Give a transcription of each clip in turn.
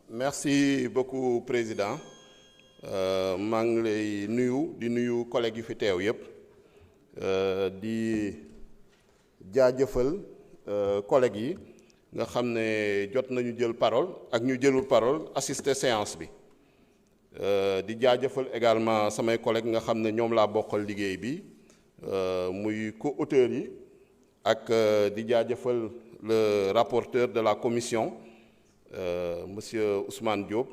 Merci beaucoup président maa ngi lay nuyu collègues yu fi teew yépp di jaajëfal collègues yi nga xam ne jot nañu jël parole ak ñu jëlul parole assister séance bi di jaajëfal également samay collègues nga xam ne ñoom laa bokkal liggéey bi muy co-auteurs yi ak di jaajëfal le rapporteur de la commission monsieur Ousmane Diop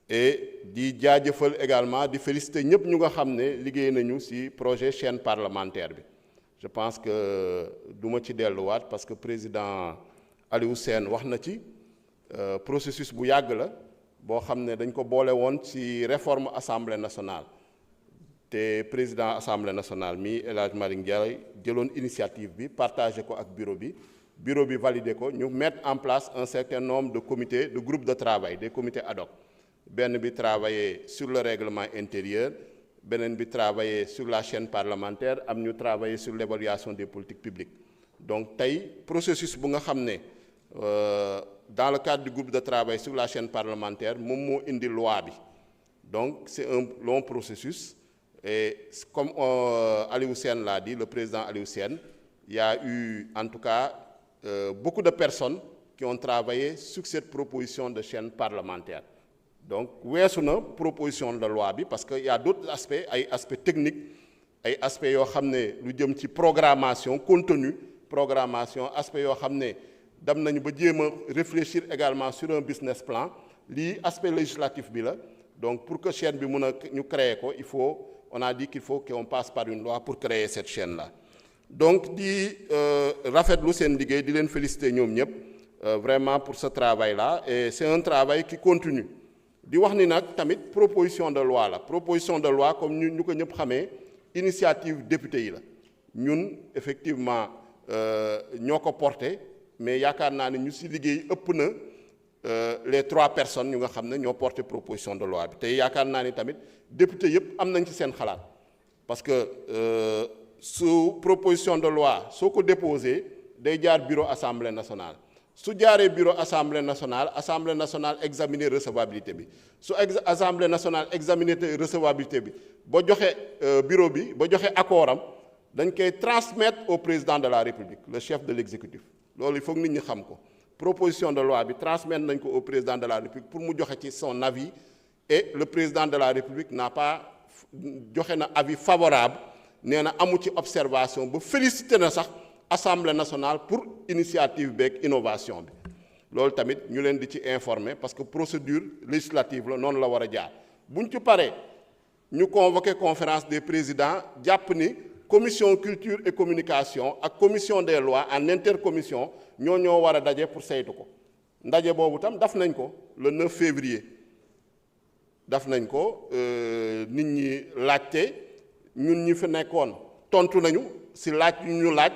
et di jaajëfal également di féliciter ñëpp ñu nga xam ne liggéey nañu ci projet chaîne parlementaire bi je pense que du ma ci delluwaat parce que président Aliou Sène wax na ci processus bu yàgg la boo xam ne dañ ko boole woon ci réforme assemblée nationale te président assemblée nationale mi El Hadj Malick Ndiaye jëloon initiative bi partagé ko ak bureau bi validé ko ñu mettre en place un certain nombre de comités de groupes de travail des comités ad hoc benn bi travailler sur le règlement intérieur beneen bi travailler sur la chaîne parlementaire am ñu travailler sur l'évaluation des politiques publiques donc tey processus bu nga xam ne dans le cadre du groupe de travail sur la chaîne parlementaire moom moo indi loi bi donc c'est un long processus et comme Aliou Sène l'a dit le président Aliou Sène il y a eu en tout cas beaucoup de personnes qui ont travaillé sur cette proposition de chaîne parlementaire donc weesu na proposition de loi bi parce que y a d'autres aspects ay aspects techniques ay aspects yoo xam ne lu jëm ci programmation contenu programmation aspects yoo xam ne dem nañu ba jéem a réfléchir également sur un business plan lii aspect législatif bi la donc pour que chaîne bi mun a ñu créer ko on a dit qu'il faut qu'on passe par une loi pour créer cette chaîne là donc di rafetlu seen liggéey di leen féliciter ñoom ñëpp vraiment pour ce travail là et c'est un travail qui continue di wax ni nag tamit proposition de loi la proposition de loi comme ñu ko ñëpp xamee initiative député yi la ñun effectivement ñoo ko porté mais yaakaar naa ne ñu ci liggéey ëpp na les 3 personnes ñu nga xam ne ñoo porté proposition de loi bi te yaakaar naa ni tamit député yëpp am nañ ci seen xalaat parce que su proposition de loi soo ko déposé day jaar bureau assemblée nationale su jaaree bureau assemblée nationale examiner recevabilité bi su assemblée nationale examiner recevabilité bi ba joxe bureau bi ba joxe accord am dañ koy transmettre au président de la république le chef de l'exécutif loolu il faut que nit ñi xam ko proposition de loi bi transmettre nañ ko au président de la république pour mu joxe ci son avis et le président de la république n'a pas joxe na avis favorable nee na amu ci observation ba félicité na sax assemblée nationale pour initiative beeg innovation bi loolu tamit ñu leen di ci informer parce que procédure législative la noonu la war a jaar buñ ci paree ñu convoqué conférence des présidents jàpp ni commission culture et communication ak commission des lois en intercommission ñoo war a daje pour saytu ko ndaje boobu tam daf nañ ko le 9 février daf nañ ko nit ñi laajte ñun ñi fi nekkoon tontu nañu ci laaj yu ñu laaj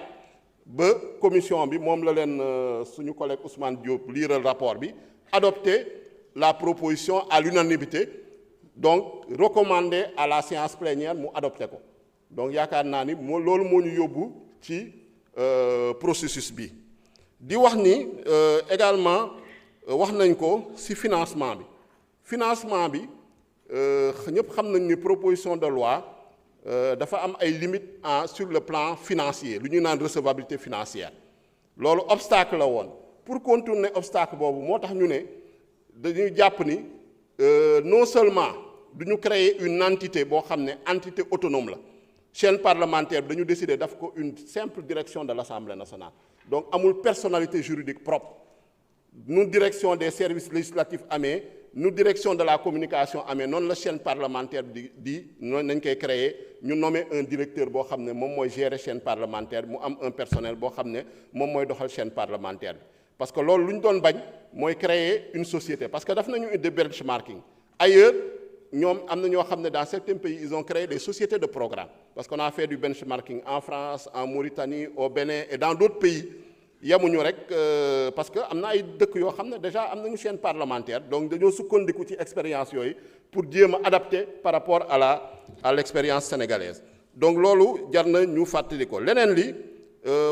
ba commission bi moom la leen suñu collègue Ousmane Diop liiral rapport bi adopté la proposition à l'unanimité donc recommandé à la séance plénière mu adopté ko donc yaakaar naa ni loolu moo ñu yóbbu ci processus bi di wax ni également wax nañ ko ci financement bi ñëpp xam nañ ni proposition de loi dafa am ay limites sur le plan financier lu ñuy naan recevabilité financière loolu obstacle la woon pour contourner obstacle boobu moo tax ñu ne dañuy jàpp ni non seulement du ñu créer une entité boo xam ne entité autonome la chaîne parlementaire bi dañu décider daf ko une simple direction de l'Assemblée nationale donc amul personnalité juridique propre nu direction des services législatifs amee nu direction de la communication amee noonu la chaîne parlementaire di noonu nañ koy créer ñu nommer un directeur boo xam ne moom mooy gérer chaîne parlementaire mu am un personnel boo xam ne moom mooy doxal chaîne parlementaire bi parce que loolu lu ñu doon bañ mooy créer une société parce que daf nañu de benchmarking ailleurs ñoom am na ñoo xam ne dans certains pays ils ont créé des sociétés de programme parce qu'on a fait du benchmarking en France en Mauritanie au Bénin et dans d'autres pays yemuñu rek parce que am na ay dëkk yoo xam ne déjà am nañu chaîne parlementaire donc dañoo sukkandiku ci expérience yooyu pour jéem a adapter par rapport à l'expérience sénégalaise donc loolu jar na ñu fàttali ko leneen li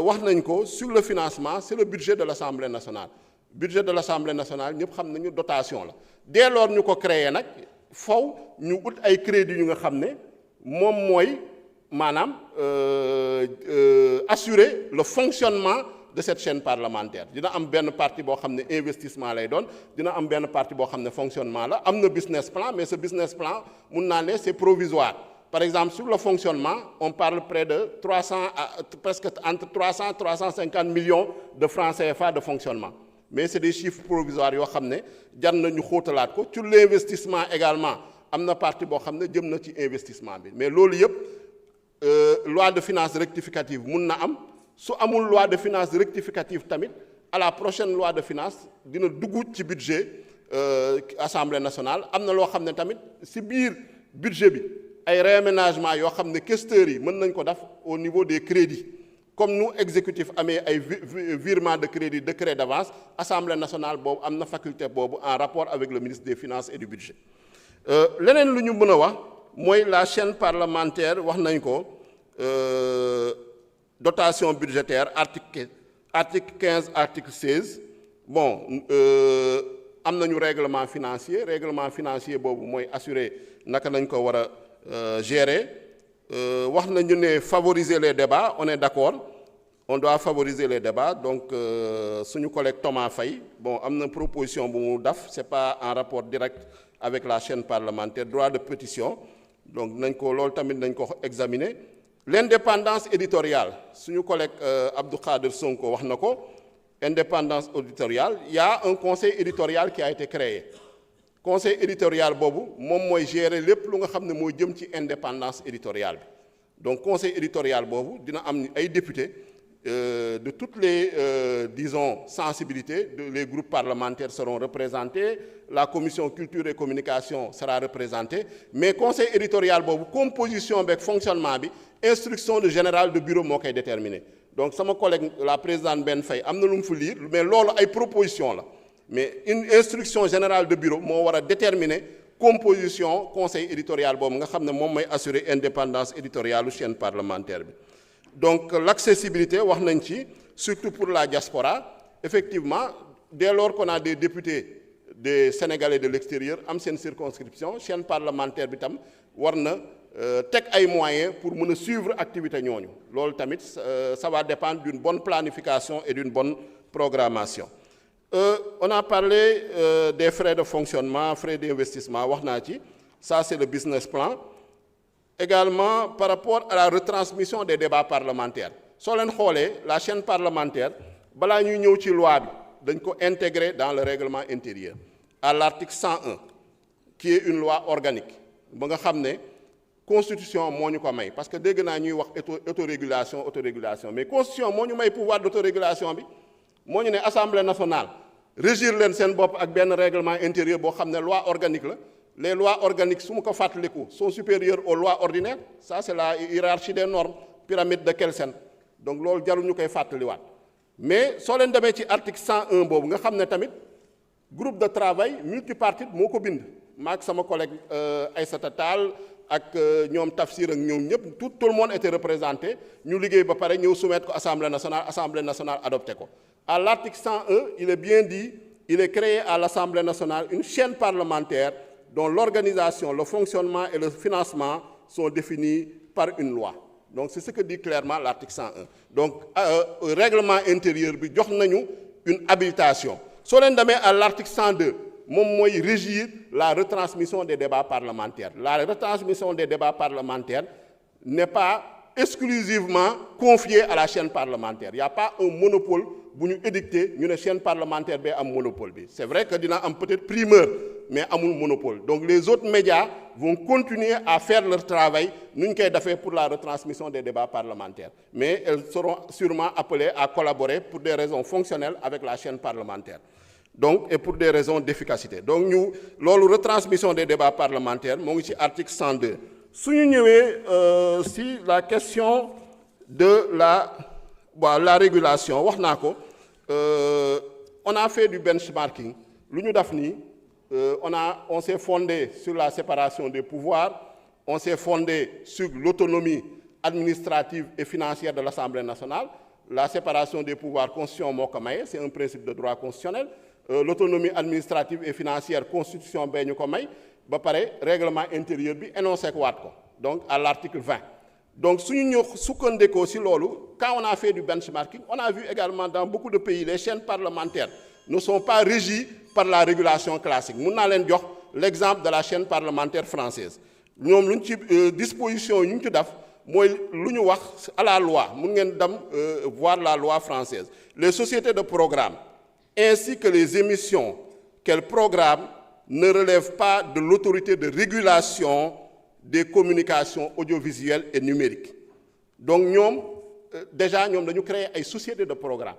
wax nañ ko sur le financement c'est le budget de l'Assemblée nationale budget de l'Assemblée nationale ñëpp xam nañu dotation la dès lors ñu ko créé nag faw ñu ut ay crédit yu nga xam ne moom mooy maanaam assurer le fonctionnement de cette chaîne parlementaire dina am benn partie boo xam ne investissement lay doon dina am benn partie boo xam ne fonctionnement la am na business plan mais ce business plan mun naa ne c'est provisoire par exemple sur le fonctionnement on parle près de 300 à presque entre 300 350 millions de francs CFA de fonctionnement mais c'est des chiffres provisoires yoo xam ne jar na ñu xóotalaat ko sur l'investissement également am na partie boo xam ne jëm na ci investissement bi mais loolu yëpp loi de finances rectificative mun na am su amul loi de finances rectificative tamit à la prochaine loi de finances dina dugg ci budget Assemblée nationale am na loo xam ne tamit si biir budget bi ay réaménagement yoo xam ne questeurs yi mën nañ ko def au niveau des crédits comme nous exécutif amee ay virement de crédit décret d'avance Assemblée nationale boobu am na faculté boobu en rapport avec le ministre des finances et du budget leneen lu ñu mën a wax mooy la chaîne parlementaire wax nañ ko dotation budgétaire article 15 article 16 bon am nañu règlement financier boobu mooy assurer naka lañ ko war a gérer wax nañu ne favoriser les débats on est d'accord on doit favoriser les débats donc suñu collègue Thomas Faye bon am na proposition bu mu def c'est pas en rapport direct avec la chaîne parlementaire droit de pétition donc nañ ko loolu tamit nañ ko examiner l'indépendance éditoriale suñu collègue Abdou Khader Sonko wax na ko indépendance éditoriale il y a un conseil éditorial qui a été créé conseil éditorial boobu moom mooy gérer lépp lu nga xam ne mooy jëm ci indépendance éditoriale bi donc conseil éditorial boobu dina am ay députés de toutes les disons sensibilités les groupes parlementaires seront représentés la commission culture et communication sera représentée mais conseil éditorial boobu composition beeg fonctionnement bi instruction de général de bureau moo koy déterminer donc sama collègue la présidente Ben Faye am na lu mu fi lire mais loolu ay proposition la mais une instruction générale de bureau moo war a déterminer composition conseil éditorial boobu nga xam ne moom mooy assurer indépendance éditoriale chaîne parlementaire bi donc l'accessibilité wax nañ ci surtout pour la diaspora effectivement dès lors qu'on a des députés des Sénégalais de l'extérieur am seen circonscription chaîne parlementaire bi tam war na teg ay moyens pour mën a suivre activité ñooñu loolu tamit ça va dépendre d'une bonne planification et d'une bonne programmation on a parlé des frais de fonctionnement frais d'investissement wax naa ci ça c'est le business plan également par rapport à la retransmission des débats parlementaires soo leen xoolee la chaîne parlementaire balaa ñuy ñëw ci loi bi dañ ko intégrer dans le règlement intérieur à l'article 101 qui est une loi organique ba nga xam ne constitution moo ñu ko may parce que dégg naa ñuy wax autorégulation mais constitution moo ñu may pouvoir d'autorégulation bi moo ñu ne assemblée nationale régir leen seen bopp ak benn règlement intérieur boo xam ne loi organique la les lois organiques su ma ko fàttaliku sont supérieures aux lois ordinaires ça c'est la hiérarchie des normes pyramide de Kelsen donc loolu jarul ñu koy fàttaliwaat mais soo leen demee ci article 101 boobu nga xam ne tamit groupe de travail multipartite moo ko bind maak sama collègue Aïssata Tall ak ñoom Tafsir ak ñoom ñëpp tout le monde était représenté ñu liggéey ba pare ñëw soumettre ko assemblée nationale adopté ko à l'article 101 il est bien dit il est créé à l'assemblée nationale une chaîne parlementaire dont l'organisation, le fonctionnement et le financement sont définis par une loi. Donc c'est ce que dit clairement l'article 101. Donc règlement intérieur bi jox nañu une habilitation. Soo leen demee à l'article 102 moom mooy régir la retransmission des débats parlementaires. La retransmission des débats parlementaires n'est pas exclusivement confiée à la chaîne parlementaire. Il n'y a pas un monopole bu ñu édicté ñu ne chaîne parlementaire bee am monopole bi. C'est vrai que dina am peut-être primeur mais amul monopole donc les autres médias vont continuer à faire leur travail nu ñu koy defee pour la retransmission des débats parlementaires mais elles seront sûrement appelées à collaborer pour des raisons fonctionnelles avec la chaîne parlementaire donc et pour des raisons d'efficacité donc ñu loolu retransmission des débats parlementaires moo ngi ci article 102 su ñu ñëwee si la question de la régulation wax naa ko on a fait du benchmarking lu ñu def nii on s'est fondé sur la séparation des pouvoirs, on s'est fondé sur l'autonomie administrative et financière de l'Assemblée nationale. la séparation des pouvoirs constitution moo ko maye c'est un principe de droit constitutionnel l'autonomie administrative et financière constitution bee ñu ko may ba pare règlement intérieur bi énoncé ko waat ko donc à l'article 20 donc suñu ñëw sukkandikoo ci loolu quand on a fait du benchmarking on a vu également dans beaucoup de pays les chaînes parlementaires ne sont pas régies par la régulation classique mun naa leen jox l'exemple de la chaîne parlementaire française ñoom lu ñu ci disposition yu ñu ci def mooy lu ñu wax à la loi mun ngeen dem voir la loi française les sociétés de programme ainsi que les émissions qu'elles programment ne relèvent pas de l'autorité de régulation des communications audiovisuelles et numériques donc ñoom déjà ñoom dañu créer ay sociétés de programme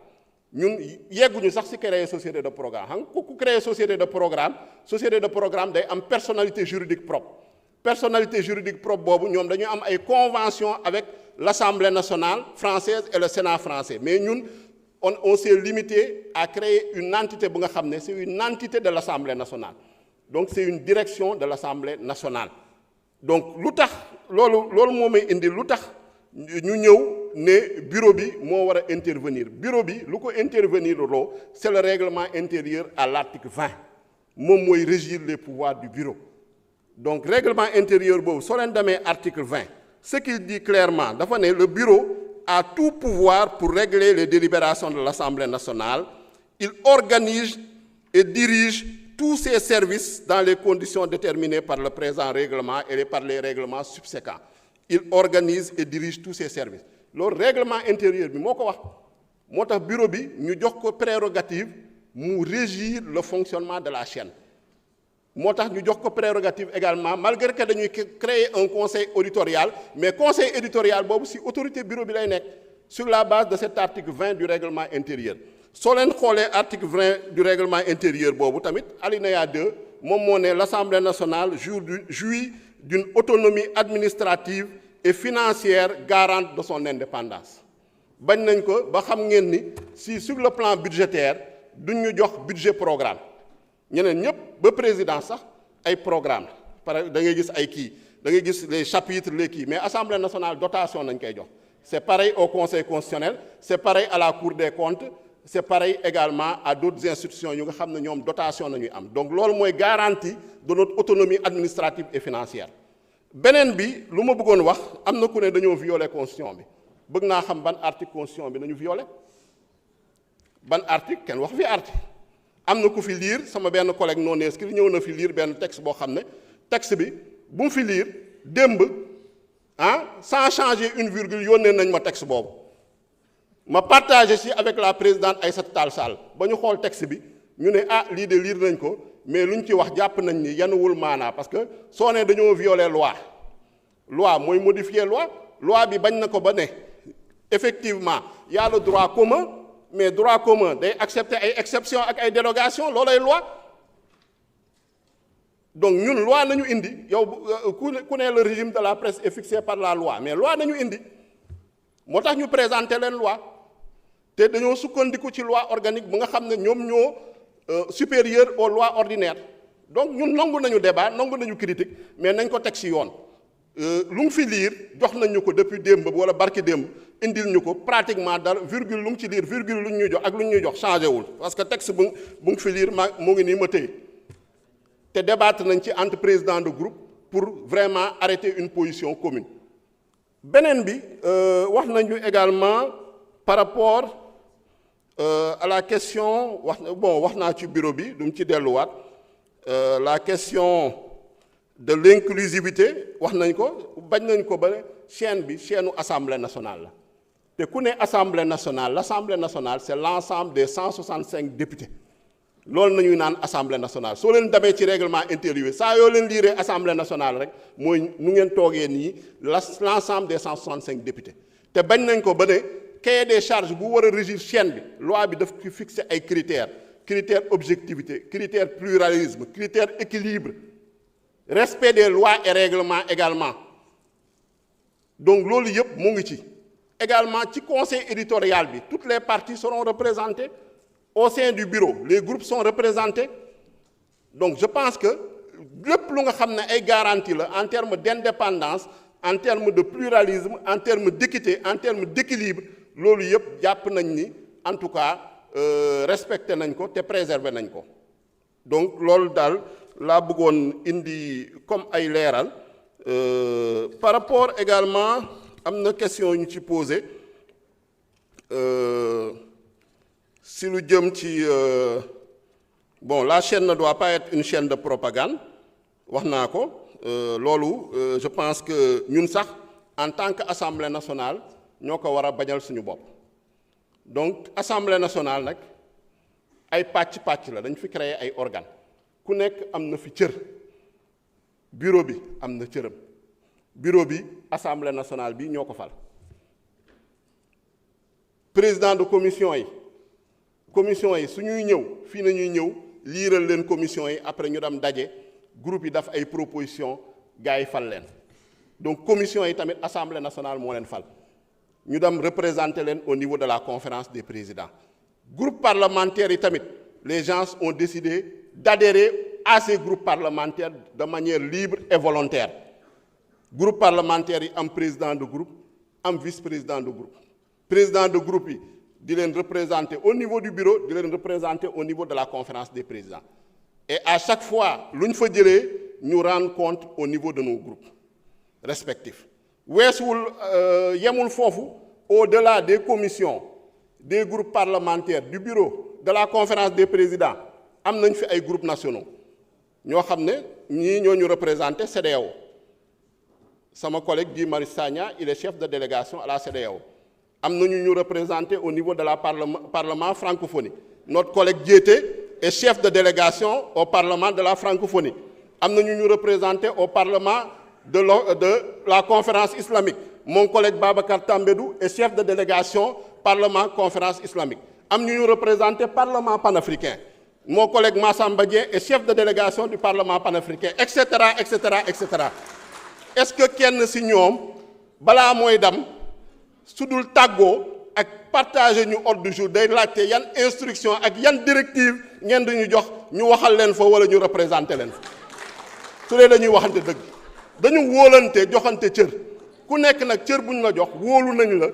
ñun yegguñu sax ci créer société de programme xam ku créer société de programme day am personnalité juridique propre personnalité juridique propre boobu ñoom dañu am ay convention avec l'Assemblée nationale française et le Sénat français mais ñun on s'est limité à créer une entité bu nga xam ne c'est une entité de l'Assemblée nationale donc c'est une direction de l'Assemblée nationale donc lu tax loolu moo may indi lu tax ñu ñëw ne bureau bi moo war a intervenir bureau bi lu ko intervenir loo c'est le règlement intérieur à l'article 20 moom mooy régir les pouvoirs du bureau donc règlement intérieur boobu soo leen demee article 20 ce qu'il dit clairement dafa ne le bureau a tout pouvoir pour régler les délibérations de l'Assemblée nationale il organise et dirige tous ses services dans les conditions déterminées par le présent règlement et par les règlements subséquents il organise et dirige tous ses services loolu règlement intérieur bi moo ko wax moo tax bureau bi ñu jox ko prérogative mu régir le fonctionnement de la chaîne moo tax ñu jox ko prérogative également malgré que dañuy créer un conseil éditorial mais conseil éditorial boobu ci autorité bureau bi lay nekk sur la base de cet article 20 du règlement intérieur soo leen xoolee article 20 du règlement intérieur boobu tamit alinéa 2 moom moo ne l'Assemblée nationale jouit d'une autonomie administrative et financière garante de son indépendance bañ nañ ko ba xam ngeen ni si sur le plan budgétaire duñ ñu jox budget programme ñeneen ñëpp ba président sax ay programme par da ngay gis ay kii da ngay gis les chapitres les kii mais Assemblée nationale dotation nañ koy jox c'est pareil au Conseil constitutionnel c'est pareil à la Cour des comptes c'est pareil également à d'autres institutions yu nga xam ne ñoom dotation nañuy am donc loolu mooy garantie de notre autonomie administrative et financière beneen bi lu ma bëggoon wax am na ku ne dañoo violer constitution bi bëgg naa xam ban article constitution bi nañu violer ban article kenn wax fi article am na ku fi lire sama benn collègue non inscrit ñëw na fi lire benn texte boo xam ne texte bi bu mu fi lire démb sans changer une virgule yónnee nañ ma texte boobu ma partagé ci avec la présidente Aïssata Tall Sall ba ñu xool texte bi ñu ne lii de lire nañ ko mais lu ñu ci wax jàpp nañ ni yanuwul maanaa parce que soo nee dañoo violer loi mooy modifier loi bi bañ na ko ba ne effectivement y a le droit commun mais droit commun day accepter ay exceptions ak ay dérogations loolay loi donc ñun loi nañu indi yow ku ne le régime de la presse est fixé par la loi mais loi nañu indi moo tax ñu présenter leen loi te dañoo sukkandiku ci loi organique bu nga xam ne ñoom ñoo supérieur aux lois ordinaires donc ñun nangu nañu débat nangu nañu critique mais nañ ko teg ci yoon lu mu fi liir jox nañu ko depuis démb wala barki démb indil ñu ko pratiquement dara virgule lu mu ci liir virgule lu ñu jox ak lu ñuy jox changé wul parce que texte bu mu fi liir mu ngi nii ma téye te débattre nañ ci entre président de groupe pour vraiment arrêter une position commune beneen bi wax nañu également par rapport à la question wax naa ci bureau bi du mu ci delluwaat la question de l'inclusivité wax nañ ko bañ nañ ko ba chaîne bi chaîne assemblée nationale la te ku ne assemblée nationale l'assemblée nationale c'est l'ensemble des 165 députés loolu nañuy naan assemblée nationale soo leen demee ci règlement intérieur saa yoo leen liiree assemblée nationale rek mooy nu ngeen toogee nii l'ensemble des 165 députés te bañ nañ ko ba ne cahier des charges bu war a régir chaîne bi loi bi daf ci fixer ay critères objectivité critères pluralisme critères équilibre respect des lois et règlements également donc loolu yëpp mu ngi ci également ci conseil éditorial bi toutes les parties seront représentées au sein du bureau les groupes sont représentés donc je pense que lépp lu nga xam ne ay garantie la en termes d'indépendance en termes de pluralisme en termes d'équité en termes d'équilibre loolu yëpp jàpp nañ ni en tout cas respecté nañ ko te préservé nañ ko donc loolu daal laa bëggoon indi comme ay leeral par rapport également am na question yu ñu ci posé si lu jëm ci bon la chaîne ne doit pas être une chaîne de propagande wax naa ko loolu je pense que ñun sax en tant que assemblée nationale ñoo ko war a bañal suñu bopp donc assemblée nationale nag ay pàcc la dañ fi créer ay organes ku nekk am na fi cër bureau bi am na cëram bureau bi assemblée nationale bi ñoo ko fal président de commission yi su ñuy ñëw fii na ñuy ñëw liiral leen commission yi après ñu dem daje groupe yi daf ay proposition gars yi fal leen donc commission yi tamit assemblée nationale moo leen fal ñu dem représenter leen au niveau de la conférence des présidents groupe parlementaire yi tamit les gens ont décidé d'adhérer à ces groupes parlementaires de manière libre et volontaire groupe parlementaire yi am président de groupe am vice-président de groupe président de groupe yi di leen représenter au niveau du bureau di leen représenter au niveau de la conférence des présidents et à chaque fois lu ñu fa jëlee ñu rendre compte au niveau de nos groupes respectifs weesuwul yemul foofu au-delà des commissions des groupes parlementaires du bureau de la conférence des présidents am nañ fi ay groupes nationaux ñoo xam ne ñii ñoo ñu représenté CEDEAO sama collègue Guy Marius Sagna il est chef de délégation à la CEDEAO am na ñu représenté au niveau de la parlement francophonie notre collègue Diété est chef de délégation au parlement de la francophonie am na ñu représenté au parlement de la conférence islamique mon collègue Babacar Tambédou est chef de délégation parlement conférence islamique am ñu représenté parlement panafricain mon collègue Massamba Dieng est chef de délégation du parlement panafricain etc. Est-ce que kenn ci ñoom balaa mooy dem su dul tàggoo ak partager ñu ordre du jour day laajte yan instruction ak yan directive ngeen dañu jox ñu waxal leen fa wala ñu représenter leen fa su dee dañuy waxante dëgg dañu wóolante joxante cër ku nekk nag cër bu ñu la jox wóolu nañu la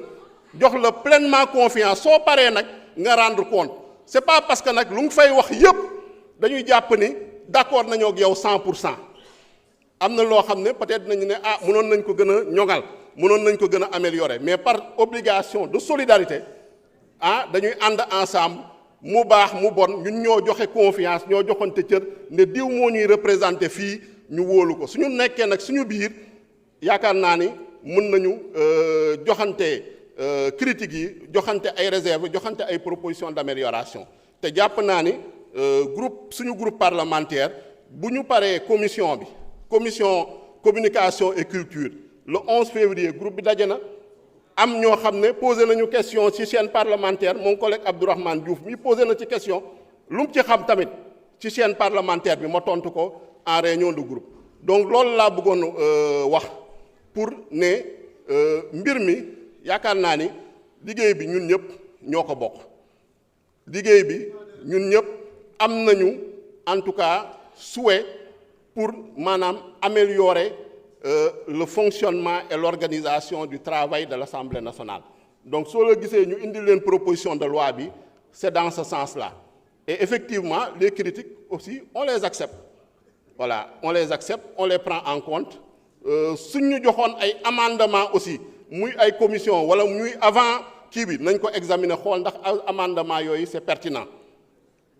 jox la pleinement confiance soo paree nag nga rendre compte c'est pas parce que nag lu nga fay wax yépp dañuy jàpp ni d'accord nañoo ak yow 100%. am na loo xam ne peut-être nañu ne mënoon nañ ko gën a ñoŋal mënoon nañ ko gën a améliorer mais par obligation de solidarité dañuy ànd ensemble mu baax mu bon ñun ñoo joxe confiance ñoo joxante cër ne diw moo ñuy représenter fii ñu wóolu ko suñu nekkee nag suñu biir yaakaar naa ni mën nañu joxante critiques yi joxante ay réserves joxante ay propositions d'amélioration te jàpp naa ni suñu groupe parlementaire bu ñu paree commission communication et culture le 11 février groupe bi daje na am ñoo xam ne posé nañu question ci chaîne parlementaire mon collègue Abdourahmane Diouf mi posé na ci question lu mu ci xam tamit ci chaîne parlementaire bi ma tontu ko en réunion de groupe donc loolu laa bëggoon wax pour ne mbir mi yaakaar naa ni liggéey bi ñun ñëpp ñoo ko bokk liggéey bi ñun ñëpp am nañu en tout cas souhait pour maanaam améliorer le fonctionnement et l'organisation du travail de l'Assemblée nationale donc soo la gisee ñu indi leen proposition de loi bi c'est dans ce sens-là et effectivement les critiques aussi on les accepte voilà on les accepte on les prend en compte suñ ñu joxoon ay amendements aussi muy ay commission wala muy avant kii bi nañ ko examiner xool ndax amendement yooyu c'est pertinent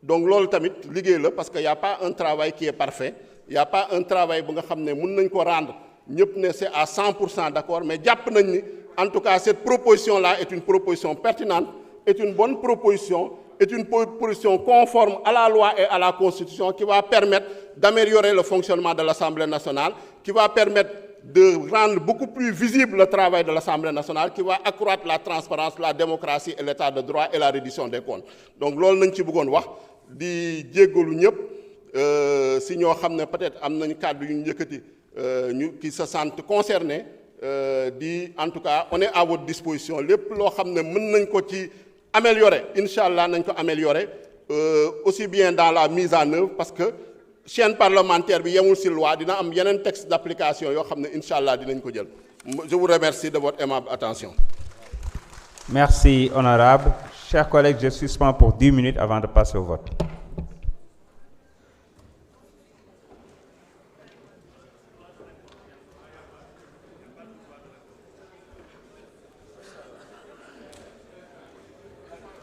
donc loolu tamit liggéey la parce que y a pas un travail qui est parfait y a pas un travail bu nga xam ne mën nañ ko rendre ñëpp ne c'est à 100% d'accord mais jàpp nañ ni en tout cas cette proposition là est une proposition pertinente est une bonne proposition est une proposition conforme à la loi et à la Constitution qui va permettre d'améliorer le fonctionnement de l'Assemblée nationale qui va permettre de rendre beaucoup plus visible le travail de l'Assemblée nationale qui va accroître la transparence la démocratie et l'état de droit et la reddition des comptes donc loolu nañ ci bëggoon wax di jéggalu ñëpp si ñoo xam ne peut-être am nañu kàddu yu ñu yëkkati ñu qui se sentent concernés en tout cas on est à votre disposition lépp loo xam ne mën nañ ko ci améliorer incha allah nañ ko améliorer aussi bien dans la mise en œuvre parce que chaîne parlementaire bi yemul ci loi dina am yeneen texte d'application yoo xam ne incha allah dinañ ko jël je vous remercie de votre aimable attention. Merci, honorable. Chers collègues, je suspends pour 10 minutes avant de passer au vote.